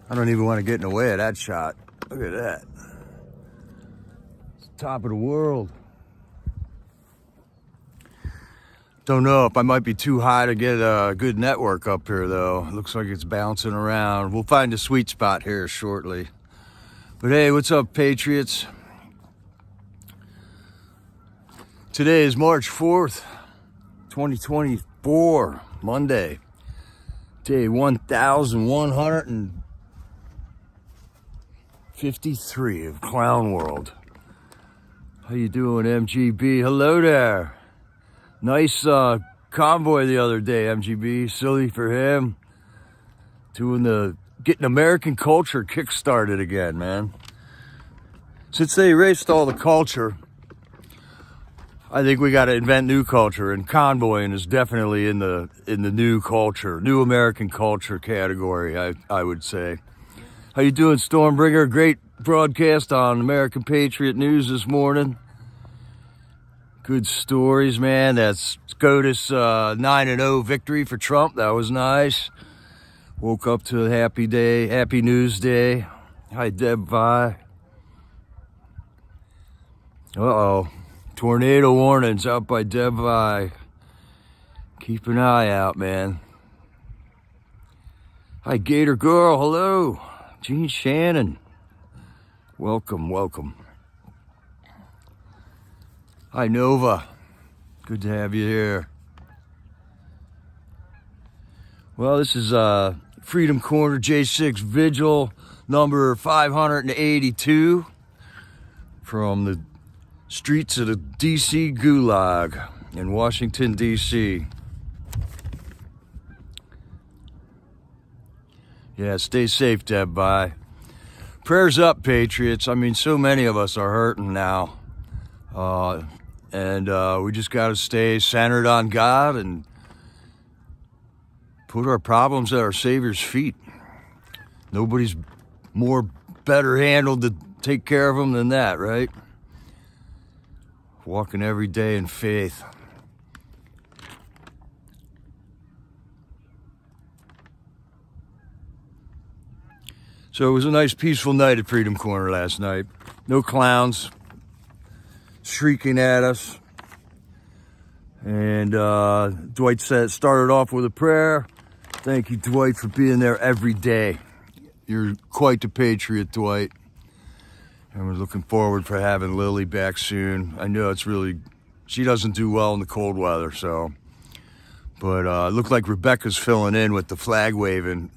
I don't even want to get in the way of that shot. Look at that. It's the top of the world. Don't know if I might be too high to get a good network up here, though. It looks like it's bouncing around. We'll find a sweet spot here shortly. But hey, what's up, Patriots? Today is March 4th, 2024, Monday. Day 1153 of Clown World. How you doing, MGB? Hello there. Nice convoy the other day, MGB. Silly for him. Getting American culture kick-started again, man. Since they erased all the culture, I think we got to invent new culture, and convoying is definitely in the new culture, new American culture category, I would say. How you doing, Stormbringer? Great broadcast on American Patriot News this morning. Good stories, man. That's SCOTUS 9-0 victory for Trump. That was nice. Woke up to a happy day, happy news day. Hi, Deb Vi. Uh-oh. Tornado warnings out by Deb Vi. Keep an eye out, man. Hi, Gator Girl. Hello. Gene Shannon. Welcome, welcome. Hi, Nova. Good to have you here. Well, this is Freedom Corner J6 Vigil number 582 from the streets of the D.C. Gulag in Washington, D.C. Yeah, stay safe, Deb. Bye. Prayers up, Patriots. I mean, so many of us are hurting now. And we just got to stay centered on God and put our problems at our Savior's feet. Nobody's better handled to take care of them than that, right? Walking every day in faith. So it was a nice peaceful night at Freedom Corner last night. No clowns shrieking at us. And Dwight started off with a prayer. Thank you, Dwight, for being there every day. You're quite the patriot, Dwight. And we're looking forward for having Lily back soon. I know she doesn't do well in the cold weather, so. But it looked like Rebecca's filling in with the flag waving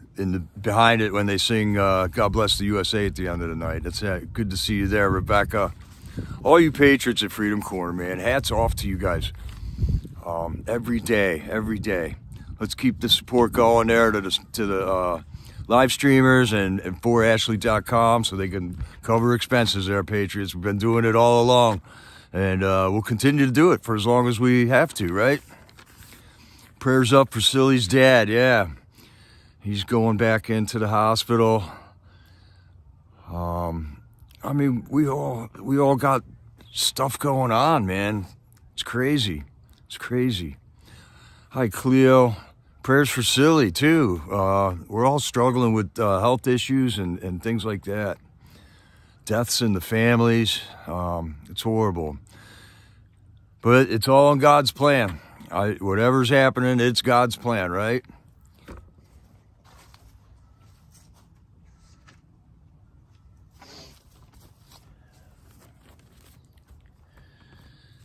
behind it when they sing God Bless the USA at the end of the night. It's good to see you there, Rebecca. All you Patriots at Freedom Corner, man, hats off to you guys. Every day. Let's keep the support going there to the live streamers and for Ashley.com so they can cover expenses there, Patriots. We've been doing it all along, and we'll continue to do it for as long as we have to, right? Prayers up for Silly's dad. Yeah, he's going back into the hospital. I mean, we all got stuff going on, man. It's crazy. Hi, Cleo. Prayers for Silly, too. We're all struggling with health issues and things like that. Deaths in the families. It's horrible. But it's all in God's plan. Whatever's happening, it's God's plan, right?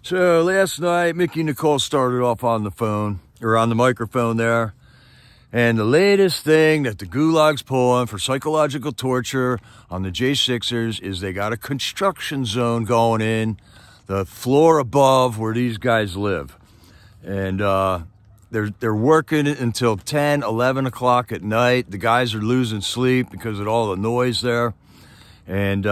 So last night, Mickey Nicole started off on the phone, or on the microphone there. And the latest thing that the Gulag's pulling for psychological torture on the J6ers is they got a construction zone going in the floor above where these guys live. And they're working until 10, 11 o'clock at night. The guys are losing sleep because of all the noise there. And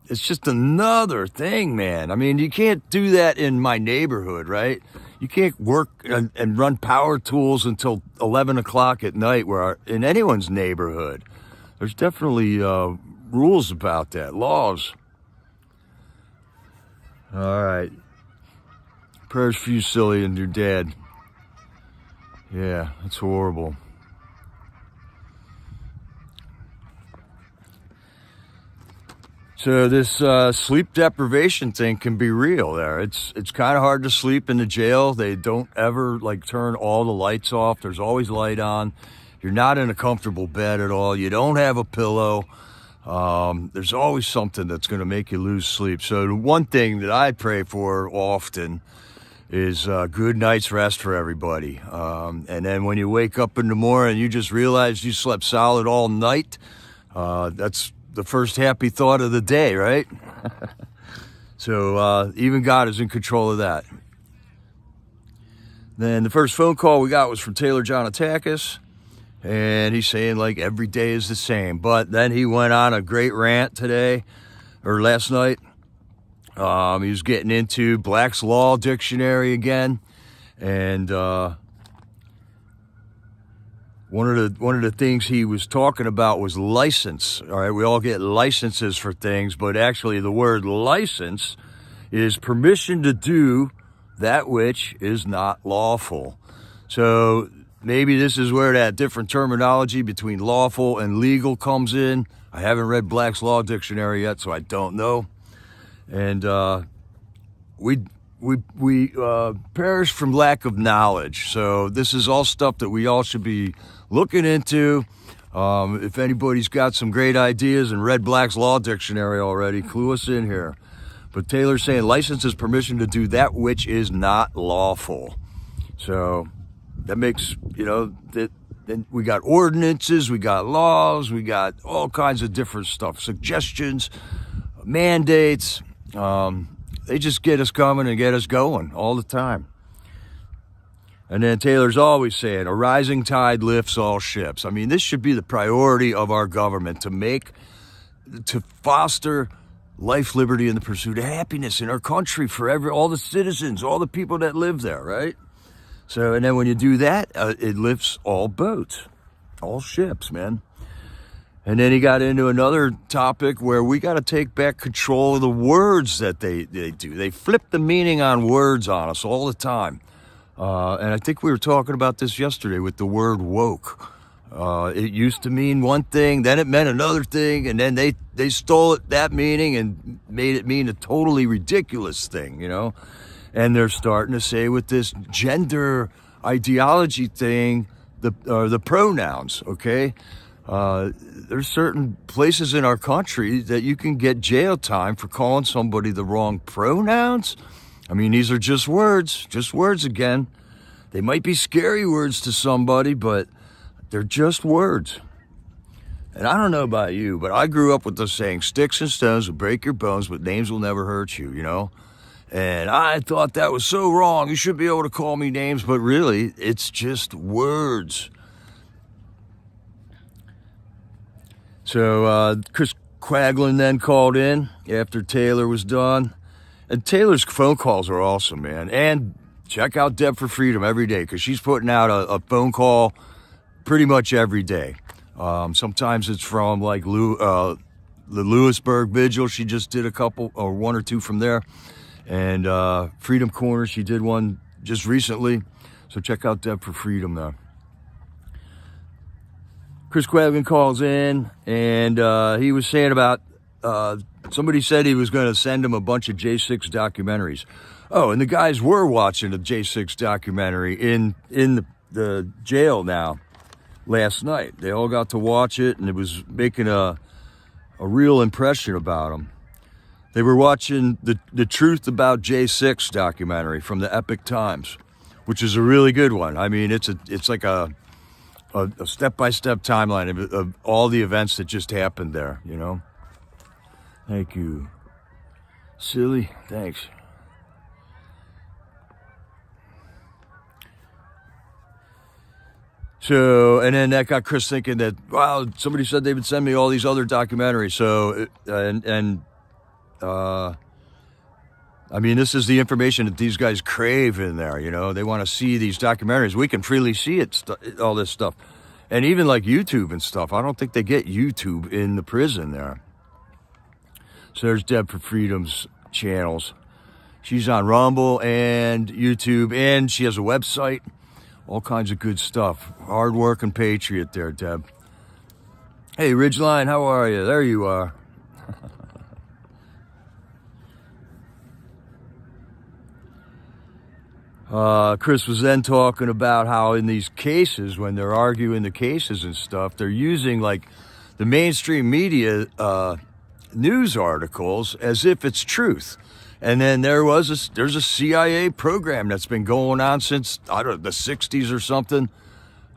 it's just another thing, man. I mean, you can't do that in my neighborhood, right? You can't work and run power tools until 11 o'clock at night in anyone's neighborhood. There's definitely rules about that, laws. All right. Prayers for you, Silly, and your dad. Yeah, it's horrible. So this sleep deprivation thing can be real there. It's kind of hard to sleep in the jail. They don't ever like turn all the lights off. There's always light on. You're not in a comfortable bed at all. You don't have a pillow. There's always something that's going to make you lose sleep. So the one thing that I pray for often is good night's rest for everybody. And then when you wake up in the morning, you just realize you slept solid all night. That's the first happy thought of the day, right? So even God is in control of that. Then the first phone call we got was from Taylor John Atakis, and he's saying like every day is the same. But then he went on a great rant today, or last night. He was getting into Black's Law Dictionary again, and one of the things he was talking about was license. All right, we all get licenses for things, but actually the word license is permission to do that which is not lawful. So maybe this is where that different terminology between lawful and legal comes in. I haven't read Black's Law Dictionary yet, so I don't know. And we perish from lack of knowledge. So this is all stuff that we all should be looking into. If anybody's got some great ideas and read Black's Law Dictionary already, clue us in here. But Taylor's saying license is permission to do that which is not lawful. So that makes, that then we got ordinances, we got laws, we got all kinds of different stuff, suggestions, mandates. They just get us coming and get us going all the time. And then Taylor's always saying, a rising tide lifts all ships. I mean, this should be the priority of our government, to foster life, liberty, and the pursuit of happiness in our country for all the citizens, all the people that live there, right? So, and then when you do that, it lifts all boats, all ships, man. And then he got into another topic where we got to take back control of the words that they do. They flip the meaning on words on us all the time. And I think we were talking about this yesterday with the word woke. It used to mean one thing, then it meant another thing, and then they stole that meaning and made it mean a totally ridiculous thing, And they're starting to say with this gender ideology thing, the pronouns, okay? There's certain places in our country that you can get jail time for calling somebody the wrong pronouns. I mean, these are just words again. They might be scary words to somebody, but they're just words. And I don't know about you, but I grew up with the saying, sticks and stones will break your bones, but names will never hurt you, And I thought that was so wrong. You should be able to call me names, but really, it's just words. So Chris Quaglin then called in after Taylor was done. And Taylor's phone calls are awesome, man. And check out Deb for Freedom every day, because she's putting out a phone call pretty much every day. Sometimes it's from like the Lewisburg Vigil. She just did a couple or one or two from there. And Freedom Corner, she did one just recently. So check out Deb for Freedom there. Chris Quaglin calls in, and he was saying about somebody said he was going to send him a bunch of J6 documentaries. Oh, and the guys were watching a J6 documentary in the jail now last night. They all got to watch it, and it was making a real impression about them. They were watching the Truth About J6 documentary from the Epic Times, which is a really good one. I mean, it's like a step-by-step timeline of all the events that just happened there, Thank you. Silly, thanks. So, and then that got Chris thinking that, wow, somebody said they would send me all these other documentaries. So, I mean, this is the information that these guys crave in there, They want to see these documentaries. We can freely see it, all this stuff. And even like YouTube and stuff. I don't think they get YouTube in the prison there. So there's Deb for Freedom's channels. She's on Rumble and YouTube, and she has a website. All kinds of good stuff. Hard-working patriot there, Deb. Hey, Ridgeline, how are you? There you are. Chris was then talking about how in these cases, when they're arguing the cases and stuff, they're using like the mainstream media news articles as if it's truth. And then there's a CIA program that's been going on since, I don't know, the 60s or something.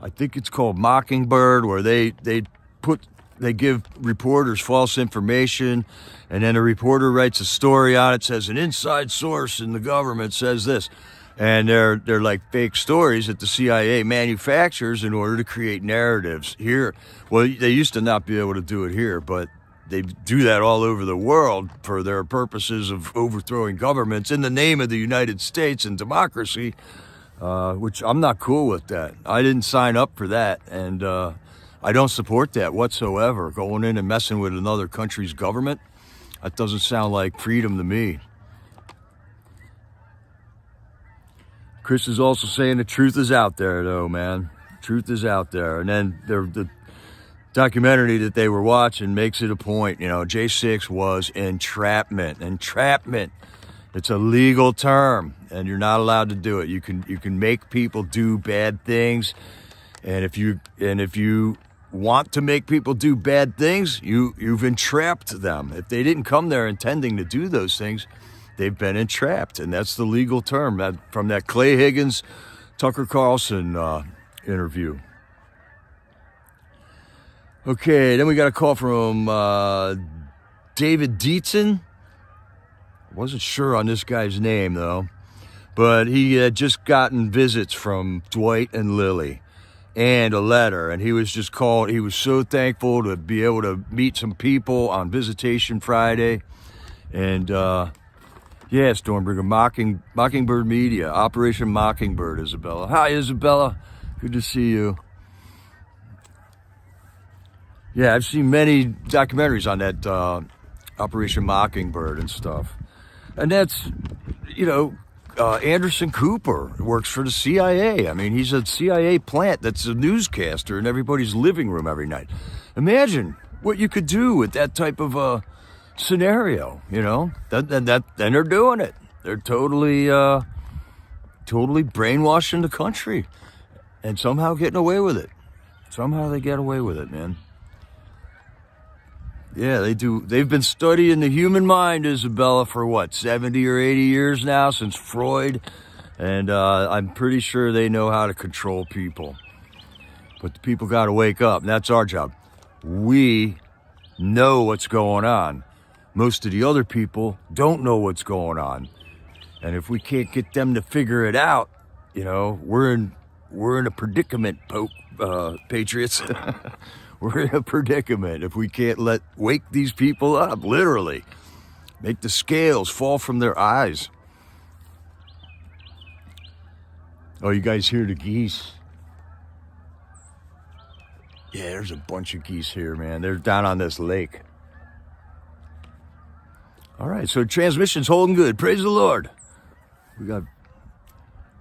I think it's called Mockingbird, where they give reporters false information, and then a reporter writes a story on it, says an inside source in the government says this. And they're like fake stories that the CIA manufactures in order to create narratives here. Well, they used to not be able to do it here, but they do that all over the world for their purposes of overthrowing governments in the name of the United States and democracy, which I'm not cool with that. I didn't sign up for that, and I don't support that whatsoever. Going in and messing with another country's government, that doesn't sound like freedom to me. Chris is also saying the truth is out there, though, man. Truth is out there. And then the documentary that they were watching makes it a point. You know, J6 was entrapment. Entrapment. It's a legal term, and you're not allowed to do it. You can make people do bad things, and if you want to make people do bad things, you've entrapped them. If they didn't come there intending to do those things, they've been entrapped, and that's the legal term from that Clay Higgins, Tucker Carlson interview. Okay, then we got a call from David Dietzen. I wasn't sure on this guy's name, though, but he had just gotten visits from Dwight and Lily and a letter, and he was just called. He was so thankful to be able to meet some people on Visitation Friday. And yeah, Stormbringer, Mockingbird Media, Operation Mockingbird, Isabella. Hi, Isabella. Good to see you. Yeah, I've seen many documentaries on that Operation Mockingbird and stuff. And that's, you know, Anderson Cooper works for the CIA. I mean, he's a CIA plant that's a newscaster in everybody's living room every night. Imagine what you could do with that type of scenario, you know? Then they're doing it. They're totally brainwashing the country and somehow getting away with it. Somehow they get away with it, man. Yeah, they do. They've been studying the human mind, Isabella, for what, 70 or 80 years now, since Freud. And I'm pretty sure they know how to control people. But the people got to wake up, and that's our job. We know what's going on. Most of the other people don't know what's going on. And if we can't get them to figure it out, you know, we're in a predicament, Patriots. We're in a predicament if we can't wake these people up, literally. Make the scales fall from their eyes. Oh, you guys hear the geese? Yeah, there's a bunch of geese here, man. They're down on this lake. All right, so transmission's holding good. Praise the Lord. We got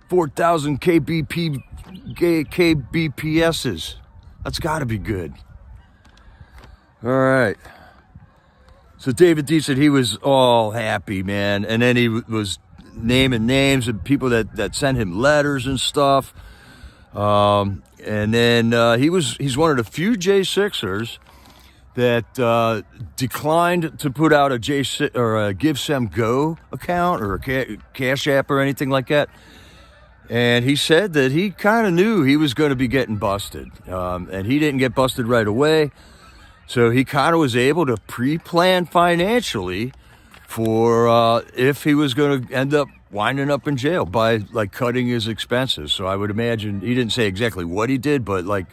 4,000 kbps's. That's got to be good. All right. So David D said he was all happy, man. And then he was naming names of people that sent him letters and stuff. And then he's one of the few J6ers that declined to put out a J6 or a GiveSemGo account or a Cash App or anything like that. And he said that he kind of knew he was going to be getting busted. And he didn't get busted right away. So he kind of was able to pre-plan financially for if he was going to end up winding up in jail by like cutting his expenses. So I would imagine, he didn't say exactly what he did, but like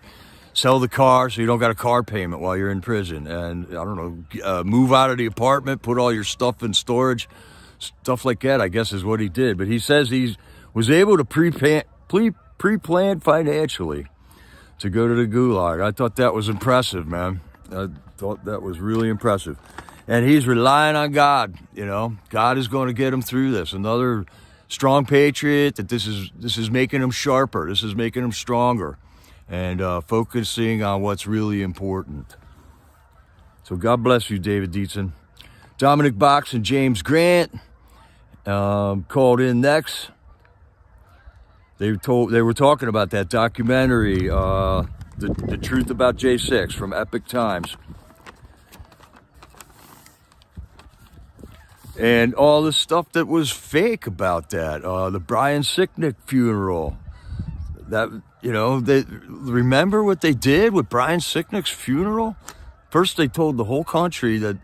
sell the car so you don't got a car payment while you're in prison. And I don't know, move out of the apartment, put all your stuff in storage, stuff like that, I guess is what he did. But he says he was able to pre-plan financially to go to the gulag. I thought that was impressive, man. I thought that was really impressive. And he's relying on God, you know. God is going to get him through this. Another strong patriot, that this is making him sharper. This is making him stronger. And focusing on what's really important. So God bless you, David Dietzen. Dominic Box and James Grant called in next. They were talking about that documentary, the Truth About J6 from Epic Times. And all the stuff that was fake about that, the Brian Sicknick funeral. That, you know, they remember what they did with Brian Sicknick's funeral. First, they told the whole country that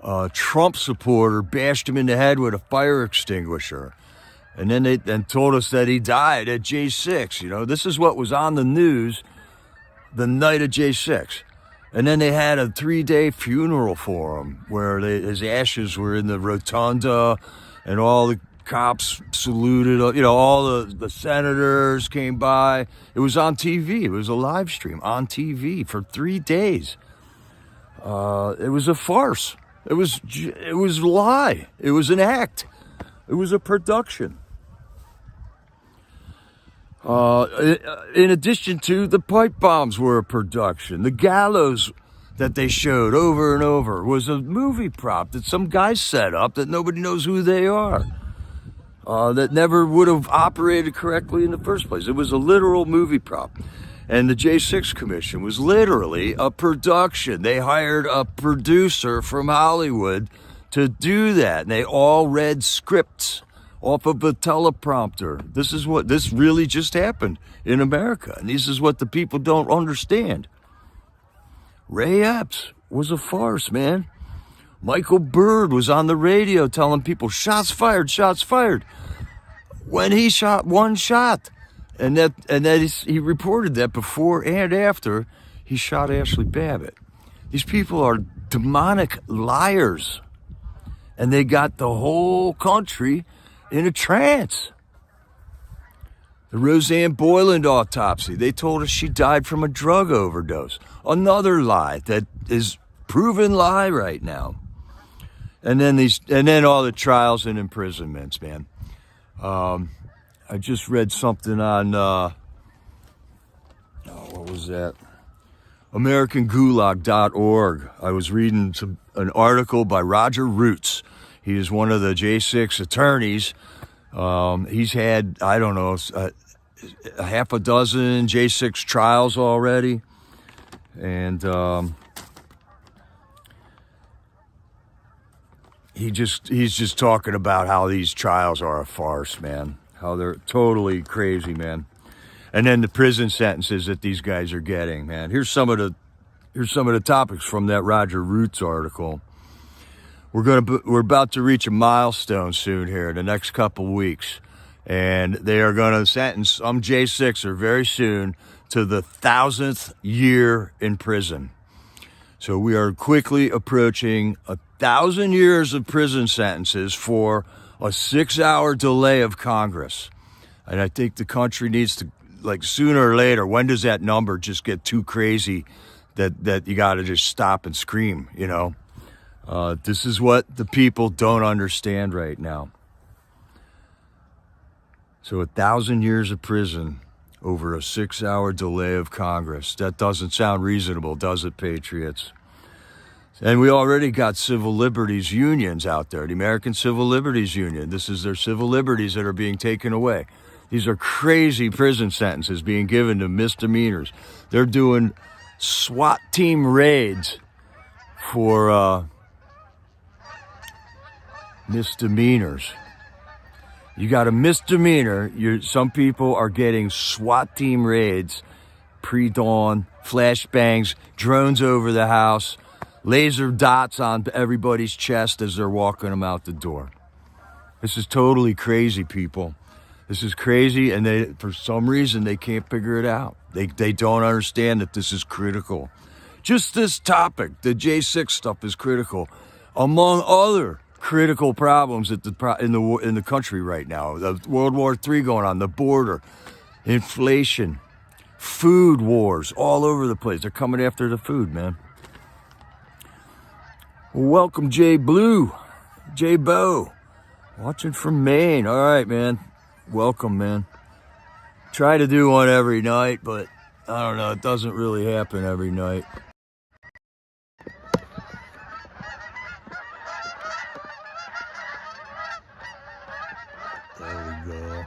a Trump supporter bashed him in the head with a fire extinguisher, and then they told us that he died at J6. You know, this is what was on the news the night of J6. And then they had a 3-day funeral for him where his ashes were in the rotunda and all the cops saluted, you know, all the senators came by. It was on TV. It was a live stream on TV for 3 days. It was a farce. It was a lie. It was an act. It was a production. In addition to the pipe bombs were a production. The gallows that they showed over and over was a movie prop that some guy set up that nobody knows who they are. That never would have operated correctly in the first place. It was a literal movie prop. And the J6 Commission was literally a production. They hired a producer from Hollywood to do that. And they all read scripts off of a teleprompter. This really just happened in America. And this is what the people don't understand. Ray Epps was a farce, man. Michael Bird was on the radio telling people, shots fired, shots fired. When he shot one shot. And he reported that before and after he shot Ashley Babbitt. These people are demonic liars. And they got the whole country in a trance. The Roseanne Boyland autopsy, they told us she died from a drug overdose. Another lie that is proven lie right now. And then all the trials and imprisonments, man. I just read something on what was that? AmericanGulag.org. I was reading an article by Roger Roots. He is one of the J6 attorneys. He's had, I don't know, a half a dozen J6 trials already. And he's just talking about how these trials are a farce, man. How they're totally crazy, man. And then the prison sentences that these guys are getting, man. Here's some of the topics from that Roger Roots article. We're about to reach a milestone soon here in the next couple weeks, and they are going to sentence some J6er very soon to the 1,000th year in prison. So we are quickly approaching 1,000 years of prison sentences for a 6-hour delay of Congress. And I think the country needs to, like, sooner or later, when does that number just get too crazy that you got to just stop and scream, you know? This is what the people don't understand right now. So 1,000 years of prison over a 6-hour delay of Congress. That doesn't sound reasonable, does it, patriots? And we already got civil liberties unions out there, the American Civil Liberties Union. This is their civil liberties that are being taken away. These are crazy prison sentences being given to misdemeanors. They're doing SWAT team raids for misdemeanors. You got a misdemeanor, some people are getting SWAT team raids, pre-dawn, flashbangs, drones over the house, laser dots on everybody's chest as they're walking them out the door. This is totally crazy, people. This is crazy, and for some reason, they can't figure it out. They don't understand that this is critical. Just this topic, the J6 stuff, is critical, among other critical problems in the country right now. The World War III going on, the border, inflation, food wars all over the place. They're coming after the food, man. Welcome, Jay Blue, Jay Bo, watching from Maine. All right, man. Welcome, man. Try to do one every night, but I don't know. It doesn't really happen every night. There we go.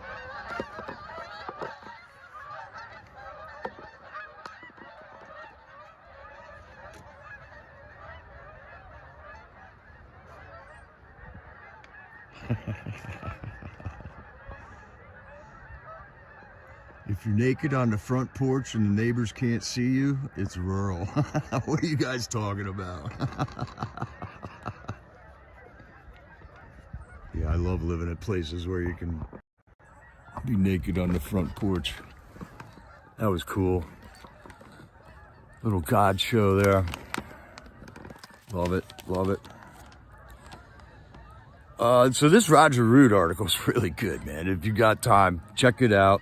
If you're naked on the front porch and the neighbors can't see you, it's rural. What are you guys talking about? Yeah, I love living at places where you can be naked on the front porch. That was cool. Little God show there. Love it, love it. So this Roger Root article is really good, man. If you got time, check it out.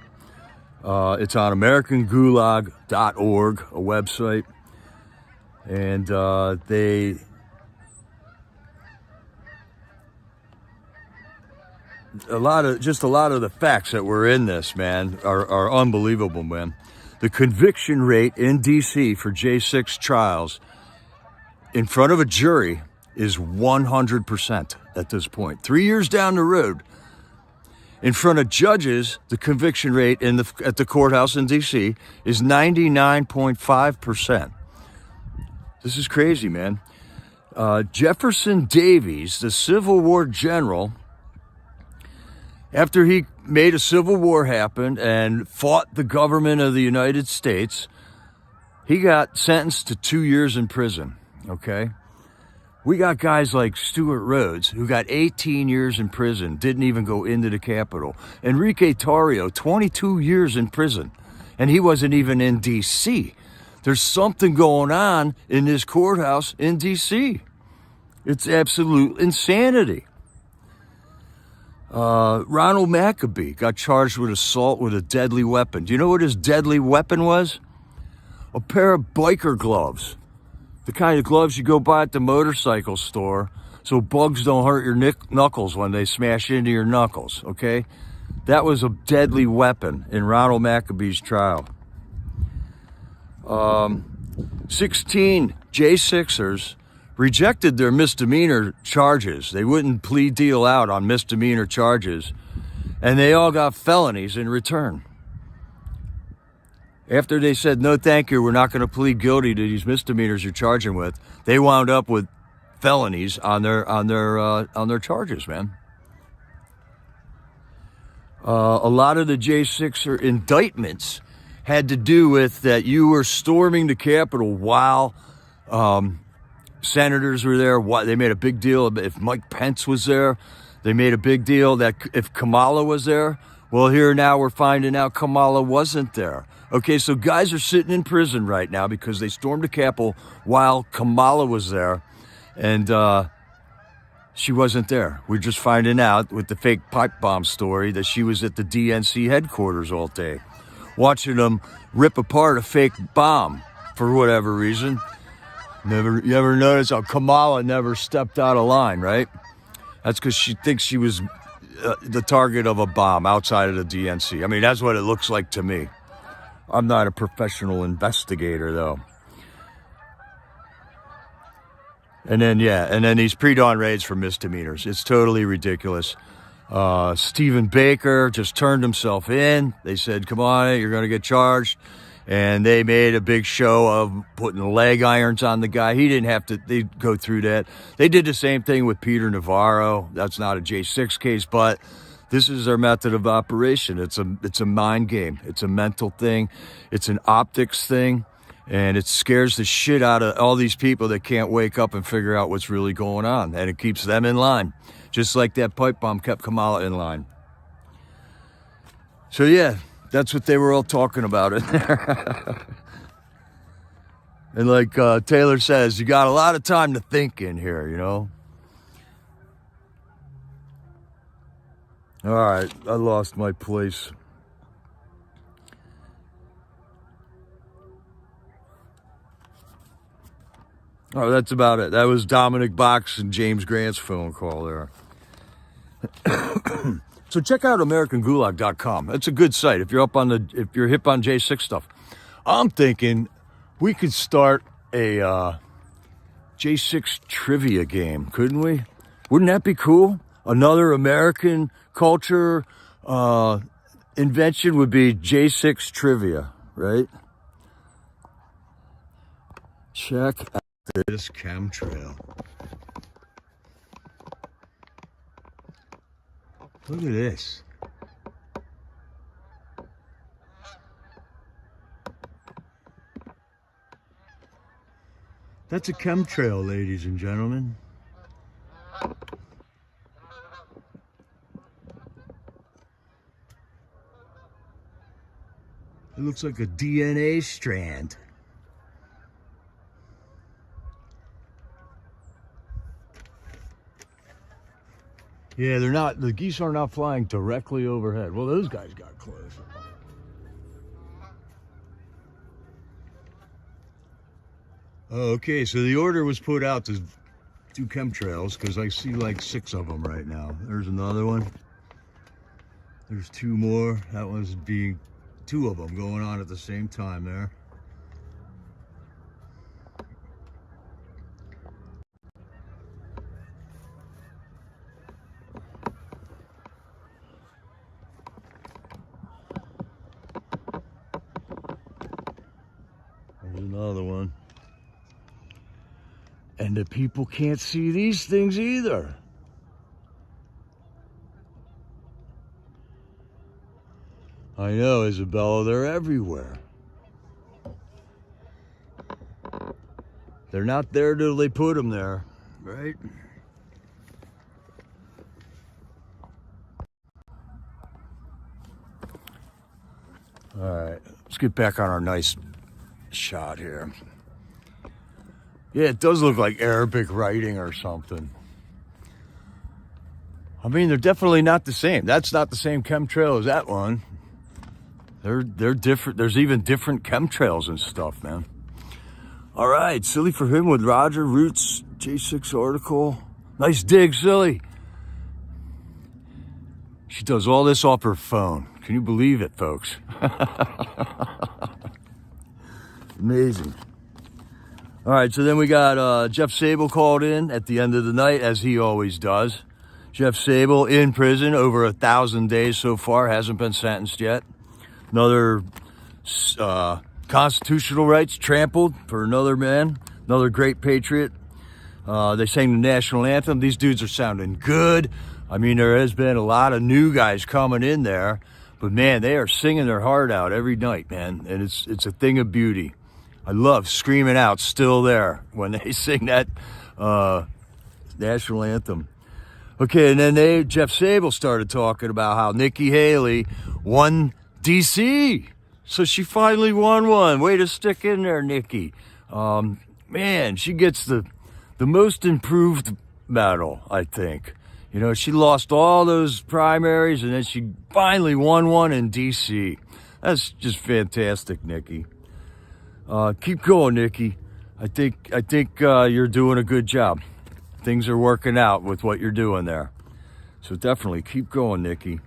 It's on AmericanGulag.org, a website. And a lot of the facts that were in this, man, are unbelievable, man. The conviction rate in DC for J6 trials in front of a jury is 100% at this point. 3 years down the road, in front of judges, the conviction rate at the courthouse in DC is 99.5%. This is crazy, man. Jefferson Davis, the Civil War general, after he made a civil war happen and fought the government of the United States, he got sentenced to 2 years in prison, okay? We got guys like Stuart Rhodes, who got 18 years in prison, didn't even go into the Capitol. Enrique Tarrio, 22 years in prison, and he wasn't even in D.C. There's something going on in this courthouse in D.C. It's absolute insanity. Ronald McAbee got charged with assault with a deadly weapon. Do you know what his deadly weapon was? A pair of biker gloves. The kind of gloves you go buy at the motorcycle store so bugs don't hurt your knuckles when they smash into your knuckles, okay? That was a deadly weapon in Ronald McAbee's trial. 16 J6ers rejected their misdemeanor charges. They wouldn't plea deal out on misdemeanor charges, and they all got felonies in return. After they said, no, thank you, we're not going to plead guilty to these misdemeanors you're charging with, they wound up with felonies on their charges, man. A lot of the J6er indictments had to do with that you were storming the Capitol while senators were there. They made a big deal if Mike Pence was there. They made a big deal that if Kamala was there. Well, here now we're finding out Kamala wasn't there. Okay, so guys are sitting in prison right now because they stormed the Capitol while Kamala was there, and she wasn't there. We're just finding out with the fake pipe bomb story that she was at the DNC headquarters all day, watching them rip apart a fake bomb for whatever reason. You ever notice how Kamala never stepped out of line, right? That's because she thinks she was the target of a bomb outside of the DNC. I mean, that's what it looks like to me. I'm not a professional investigator, though. And then these pre-dawn raids for misdemeanors. It's totally ridiculous. Stephen Baker just turned himself in. They said, come on, you're going to get charged. And they made a big show of putting leg irons on the guy. He didn't have to go through that. They did the same thing with Peter Navarro. That's not a J6 case, but this is their method of operation. It's a mind game. It's a mental thing. It's an optics thing. And it scares the shit out of all these people that can't wake up and figure out what's really going on. And it keeps them in line, just like that pipe bomb kept Kamala in line. So yeah, that's what they were all talking about in there. And like Taylor says, you got a lot of time to think in here, you know? All right, I lost my place. Oh, that's about it. That was Dominic Box and James Grant's phone call there. So check out AmericanGulag.com. That's a good site if you're hip on J6 stuff. I'm thinking we could start a J6 trivia game, couldn't we? Wouldn't that be cool? Another American culture invention would be J6 trivia, right? Check out this chemtrail. Look at this. That's a chemtrail, ladies and gentlemen. It looks like a DNA strand. Yeah, they're not, the geese are not flying directly overhead. Well, those guys got close. Okay, so the order was put out to do chemtrails because I see like 6 of them right now. There's another one. There's 2 more. That one's being 2 of them going on at the same time there. There's another one. And the people can't see these things either. I know, Isabella, they're everywhere. They're not there till they put them there, right? All right, let's get back on our nice shot here. Yeah, it does look like Arabic writing or something. I mean, they're definitely not the same. That's not the same chemtrail as that one. They're different. There's even different chemtrails and stuff, man. All right, Silly for Him with Roger, Roots, J6 article. Nice dig, Silly. She does all this off her phone. Can you believe it, folks? Amazing. All right, so then we got Jeff Sable called in at the end of the night, as he always does. Jeff Sable in prison over 1,000 days so far, hasn't been sentenced yet. Another constitutional rights trampled for another man, another great patriot. They sang the national anthem. These dudes are sounding good. I mean, there has been a lot of new guys coming in there, but man, they are singing their heart out every night, man, and it's a thing of beauty. I love screaming out "Still There" when they sing that national anthem. Okay, and then Jeff Sable started talking about how Nikki Haley won DC. So she finally won one. Way to stick in there, Nikki. Man, she gets the most improved medal, I think. You know, she lost all those primaries and then she finally won one in DC. That's just fantastic, Nikki. Keep going, Nikki. I think you're doing a good job. Things are working out with what you're doing there. So definitely keep going, Nikki.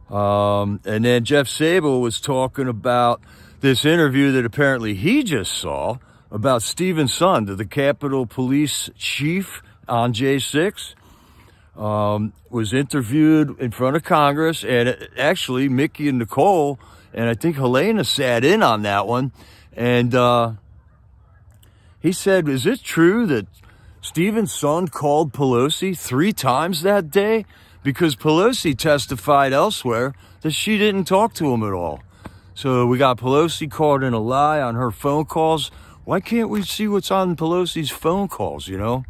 And then Jeff Sable was talking about this interview that apparently he just saw about Stephen Sund, the Capitol Police Chief on J6. Was interviewed in front of Congress, and actually Mickey and Nicole and I think Helena sat in on that one. And he said, is it true that Stephen Sund called Pelosi 3 times that day? Because Pelosi testified elsewhere that she didn't talk to him at all. So we got Pelosi caught in a lie on her phone calls. Why can't we see what's on Pelosi's phone calls, you know?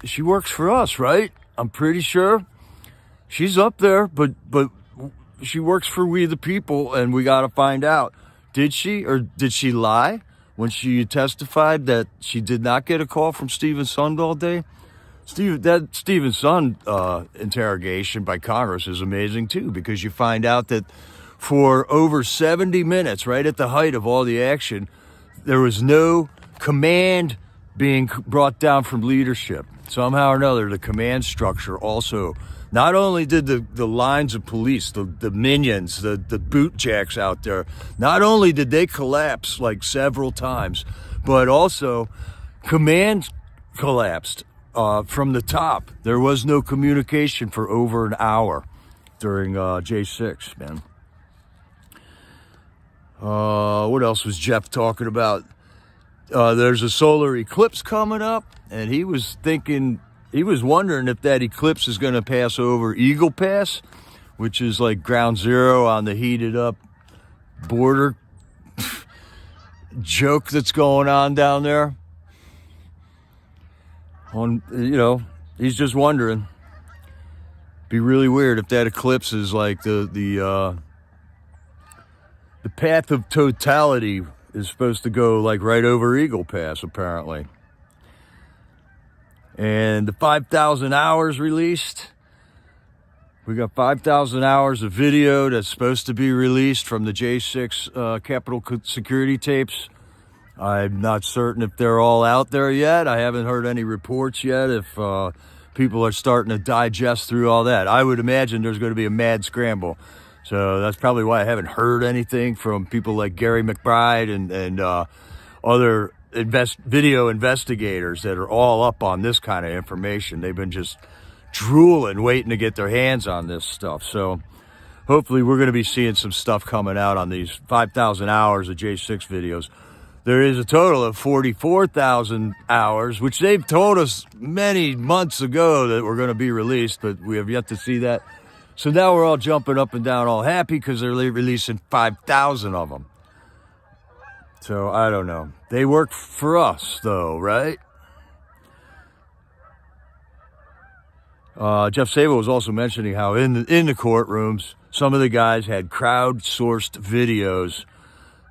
She works for us, right? I'm pretty sure. She's up there, but she works for we the people, and we got to find out. Did she, or did she lie when she testified that she did not get a call from Stephen Sund all day? That Stephen Sund interrogation by Congress is amazing too, because you find out that for over 70 minutes, right at the height of all the action, there was no command being brought down from leadership. Somehow or another, the command structure also, not only did the lines of police, the minions, the boot jacks out there, not only did they collapse like several times, but also command collapsed from the top. There was no communication for over an hour during J6, man. What else was Jeff talking about? There's a solar eclipse coming up, and he was thinking he was wondering if that eclipse is going to pass over Eagle Pass, which is like ground zero on the heated up border joke that's going on down there. He's just wondering. Be really weird if that eclipse is like the path of totality is supposed to go like right over Eagle Pass, apparently. And the 5,000 hours released. We got 5,000 hours of video that's supposed to be released from the J6 Capitol Security tapes. I'm not certain if they're all out there yet. I haven't heard any reports yet if people are starting to digest through all that. I would imagine there's going to be a mad scramble. So that's probably why I haven't heard anything from people like Gary McBride and other video investigators that are all up on this kind of information. They've been just drooling, waiting to get their hands on this stuff. So hopefully we're going to be seeing some stuff coming out on these 5,000 hours of J6 videos. There is a total of 44,000 hours, which they've told us many months ago that were going to be released, but we have yet to see that. So now we're all jumping up and down all happy because they're releasing 5,000 of them. So I don't know. They work for us though, right? Jeff Sabo was also mentioning how in the courtrooms, some of the guys had crowdsourced videos,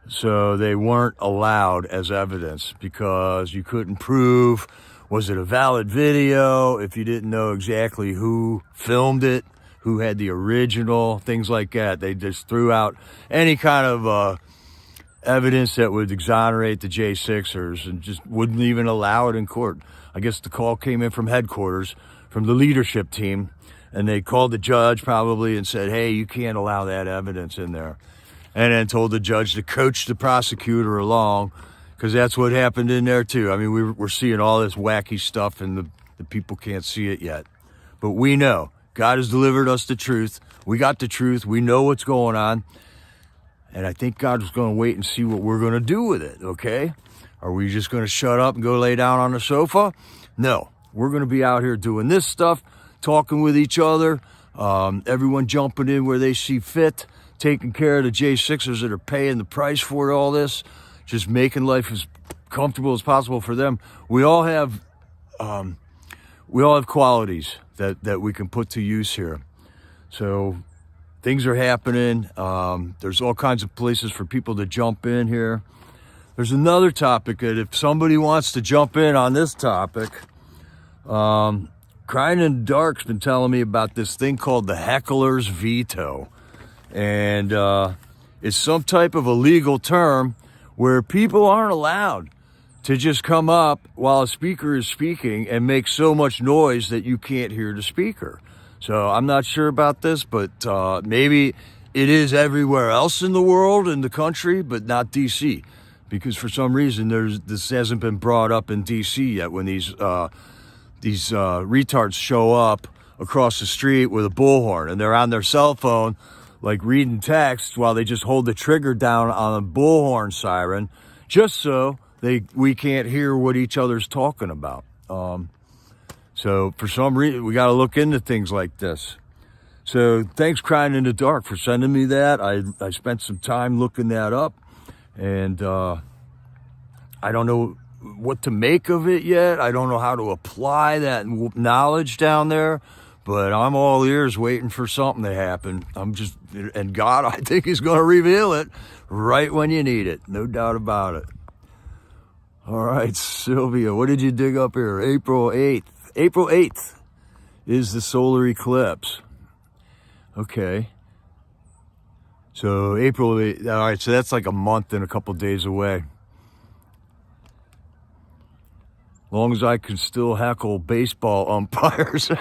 so they weren't allowed as evidence because you couldn't prove, was it a valid video if you didn't know exactly who filmed it, who had the original, things like that. They just threw out any kind of evidence that would exonerate the J6ers and just wouldn't even allow it in court. I guess the call came in from headquarters, from the leadership team, and they called the judge probably and said, hey, you can't allow that evidence in there. And then told the judge to coach the prosecutor along, because that's what happened in there too. I mean, we're seeing all this wacky stuff and the people can't see it yet. But we know God has delivered us the truth. We got the truth. We know what's going on. And I think God is going to wait and see what we're going to do with it, okay? Are we just going to shut up and go lay down on the sofa? No. We're going to be out here doing this stuff, talking with each other, everyone jumping in where they see fit, taking care of the J6ers that are paying the price for all this, just making life as comfortable as possible for them. We all have qualities that we can put to use here. So things are happening. There's all kinds of places for people to jump in here. There's another topic that if somebody wants to jump in on this topic, Crying in the Dark's been telling me about this thing called the heckler's veto. And it's some type of a legal term where people aren't allowed to just come up while a speaker is speaking and make so much noise that you can't hear the speaker. So I'm not sure about this, but maybe it is everywhere else in the world, in the country, but not DC. Because for some reason, this hasn't been brought up in DC yet when these retards show up across the street with a bullhorn and they're on their cell phone, like reading text while they just hold the trigger down on a bullhorn siren, just so we can't hear what each other's talking about. So for some reason, we got to look into things like this. So thanks, Crying in the Dark, for sending me that. I spent some time looking that up, and I don't know what to make of it yet. I don't know how to apply that knowledge down there, but I'm all ears waiting for something to happen. And God, I think he's going to reveal it right when you need it. No doubt about it. All right, Sylvia, what did you dig up here? April 8th. April 8th is the solar eclipse. Okay. So April 8th, all right, so that's like a month and a couple days away. Long as I can still heckle baseball umpires.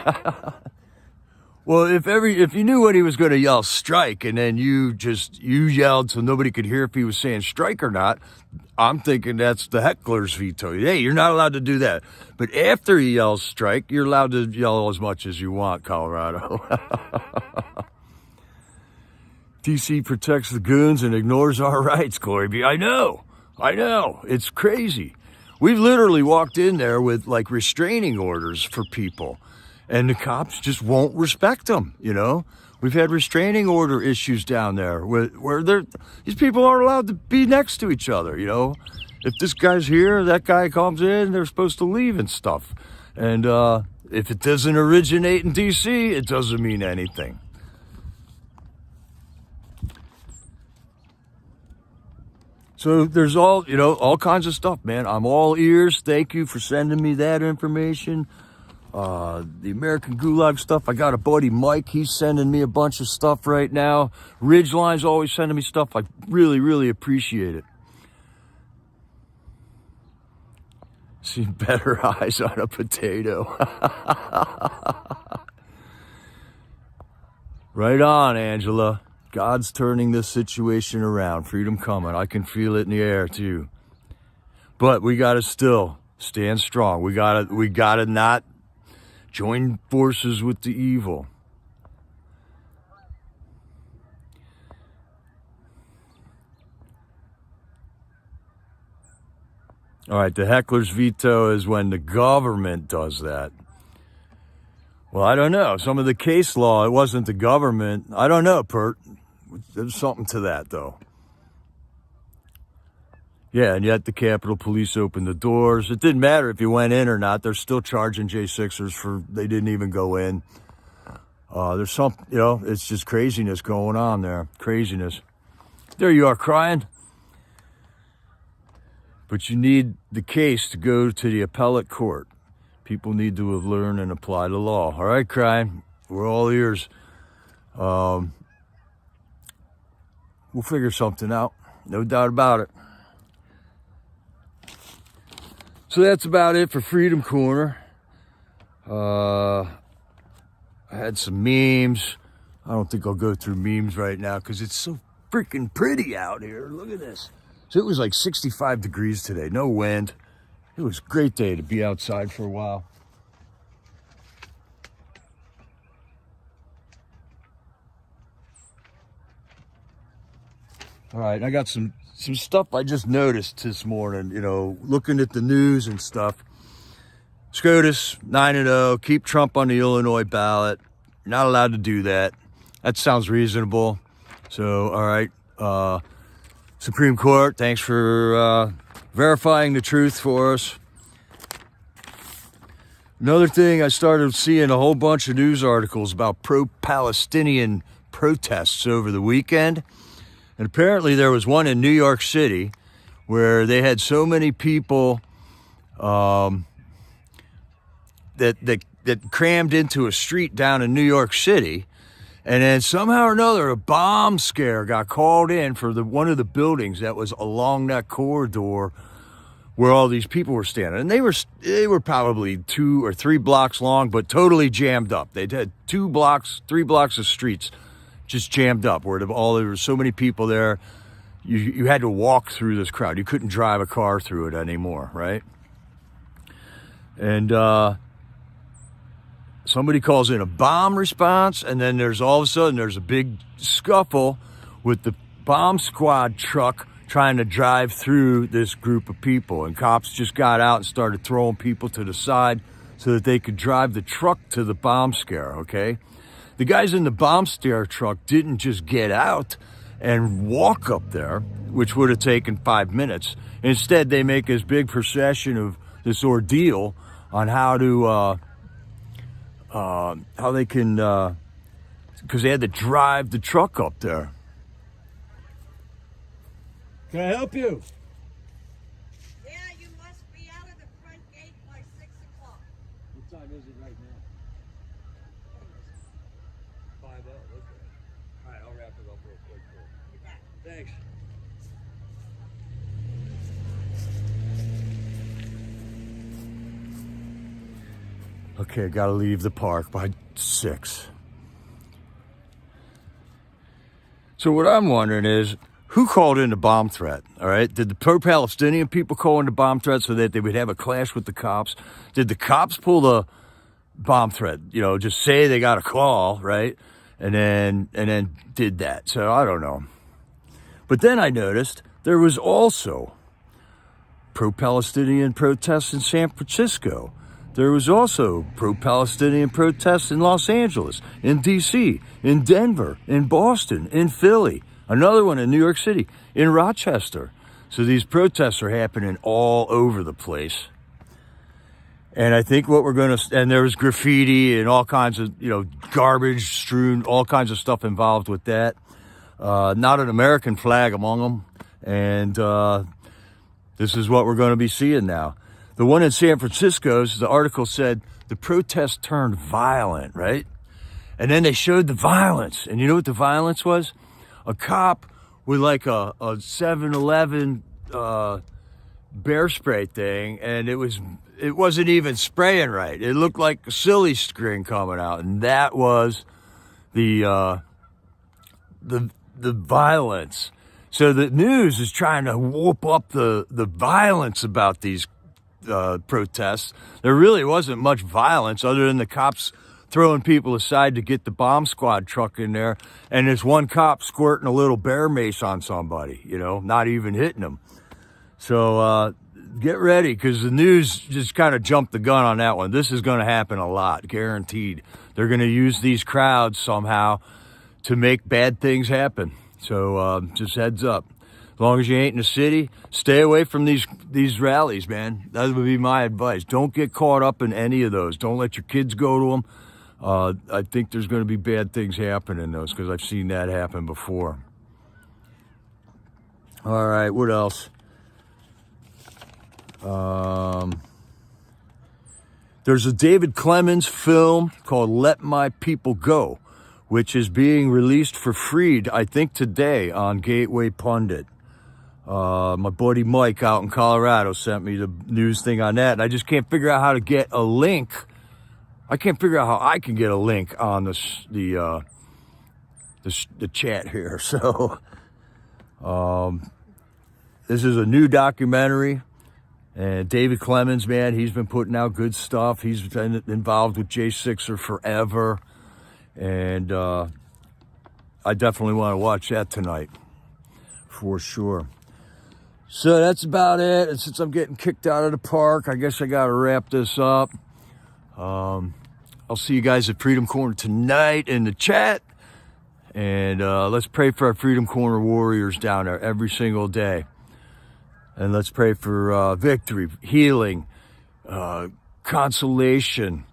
Well, if you knew what he was going to yell, strike, and then you yelled so nobody could hear if he was saying strike or not, I'm thinking that's the heckler's veto. Hey, you're not allowed to do that. But after he yells strike, you're allowed to yell as much as you want, Colorado. DC protects the goons and ignores our rights, Corey B. I know. It's crazy. We've literally walked in there with like restraining orders for people, and the cops just won't respect them, you know? We've had restraining order issues down there where these people aren't allowed to be next to each other, you know? If this guy's here, that guy comes in, they're supposed to leave and stuff. And if it doesn't originate in D.C., it doesn't mean anything. So there's all kinds of stuff, man. I'm all ears. Thank you for sending me that information. The American Gulag stuff. I got a buddy, Mike. He's sending me a bunch of stuff right now. Ridgeline's always sending me stuff. I really, really appreciate it. Seen better eyes on a potato. Right on, Angela. God's turning this situation around. Freedom coming. I can feel it in the air too. But we gotta still stand strong. We gotta not join forces with the evil. All right, the heckler's veto is when the government does that. Well, I don't know. Some of the case law, it wasn't the government. I don't know, Pert. There's something to that, though. Yeah, and yet the Capitol Police opened the doors. It didn't matter if you went in or not. They're still charging J6ers for they didn't even go in. There's some, it's just craziness going on there. Craziness. There you are, crying. But you need the case to go to the appellate court. People need to learn and apply the law. All right, crying. We're all ears. We'll figure something out. No doubt about it. So that's about it for Freedom Corner. I had some memes. I don't think I'll go through memes right now because it's so freaking pretty out here. Look at this. So it was like 65 degrees today. No wind. It was a great day to be outside for a while. All right, I got some stuff I just noticed this morning, looking at the news and stuff. SCOTUS, 9-0, keep Trump on the Illinois ballot. You're not allowed to do that. That sounds reasonable. So, all right, Supreme Court, thanks for verifying the truth for us. Another thing, I started seeing a whole bunch of news articles about pro-Palestinian protests over the weekend. And apparently there was one in New York City where they had so many people that crammed into a street down in New York City. And then somehow or another, a bomb scare got called in for one of the buildings that was along that corridor where all these people were standing. And they were probably 2 or 3 blocks long, but totally jammed up. They had 3 blocks of streets just jammed up where there were so many people there. You had to walk through this crowd. You couldn't drive a car through it anymore, right? And somebody calls in a bomb response, and then all of a sudden there's a big scuffle with the bomb squad truck trying to drive through this group of people. And cops just got out and started throwing people to the side so that they could drive the truck to the bomb scare, okay? The guys in the bomb scare truck didn't just get out and walk up there, which would have taken 5 minutes. Instead, they make this big procession of this ordeal on how they can, because they had to drive the truck up there. Can I help you? Yeah, you must be out of the front gate by 6 o'clock. What time is it right now? 5:00. Okay. All right, I'll wrap it up real quick. Thanks. Okay, got to leave the park by 6. So what I'm wondering is, who called in the bomb threat? All right, did the pro-Palestinian people call in the bomb threat so that they would have a clash with the cops? Did the cops pull the bomb threat? Just say they got a call, right? And then did that. So I don't know. But then I noticed there was also pro-Palestinian protests in San Francisco. There was also pro-Palestinian protests in Los Angeles, in D.C., in Denver, in Boston, in Philly, another one in New York City, in Rochester. So these protests are happening all over the place. And I think what we're going to, and there was graffiti and all kinds of, garbage strewn, all kinds of stuff involved with that. Not an American flag among them. And this is what we're going to be seeing now. The one in San Francisco, the article said the protest turned violent, right? And then they showed the violence. And you know what the violence was? A cop with like a 7-Eleven bear spray thing, and it wasn't even spraying right. It looked like a silly string coming out, and that was the violence. So the news is trying to whoop up the violence about these protests. There really wasn't much violence other than the cops throwing people aside to get the bomb squad truck in there, and there's one cop squirting a little bear mace on somebody, not even hitting them. So get ready, because the news just kind of jumped the gun on that one. This is going to happen a lot, guaranteed. They're going to use these crowds somehow to make bad things happen. So just heads up. As long as you ain't in the city, stay away from these rallies, man. That would be my advice. Don't get caught up in any of those. Don't let your kids go to them. I think there's going to be bad things happen in those, because I've seen that happen before. All right, what else? There's a David Clemens film called Let My People Go, which is being released for free, I think today, on Gateway Pundit. My buddy Mike out in Colorado sent me the news thing on that, and I just can't figure out how to get a link. I can't figure out how I can get a link on the chat here. So this is a new documentary, and David Clemens, man, he's been putting out good stuff. He's been involved with J6er forever, and I definitely want to watch that tonight for sure. So that's about it. And since I'm getting kicked out of the park, I guess I got to wrap this up. I'll see you guys at Freedom Corner tonight in the chat. And let's pray for our Freedom Corner warriors down there every single day. And let's pray for victory, healing, consolation,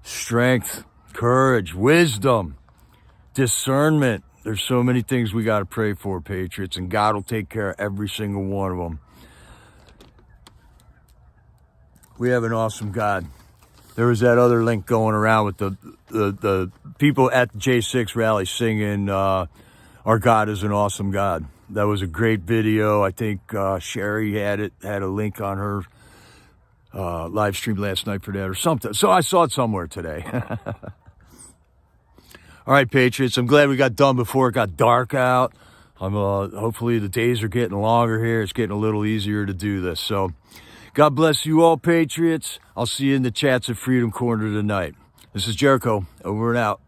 strength, courage, wisdom, discernment. There's so many things we got to pray for, Patriots, and God will take care of every single one of them. We have an awesome God. There was that other link going around with the people at the J6 rally singing, our God is an awesome God. That was a great video. I think Sherry had a link on her live stream last night for that or something. So I saw it somewhere today. All right, Patriots, I'm glad we got done before it got dark out. Hopefully the days are getting longer here. It's getting a little easier to do this. So God bless you all, Patriots. I'll see you in the chats at Freedom Corner tonight. This is Jericho, over and out.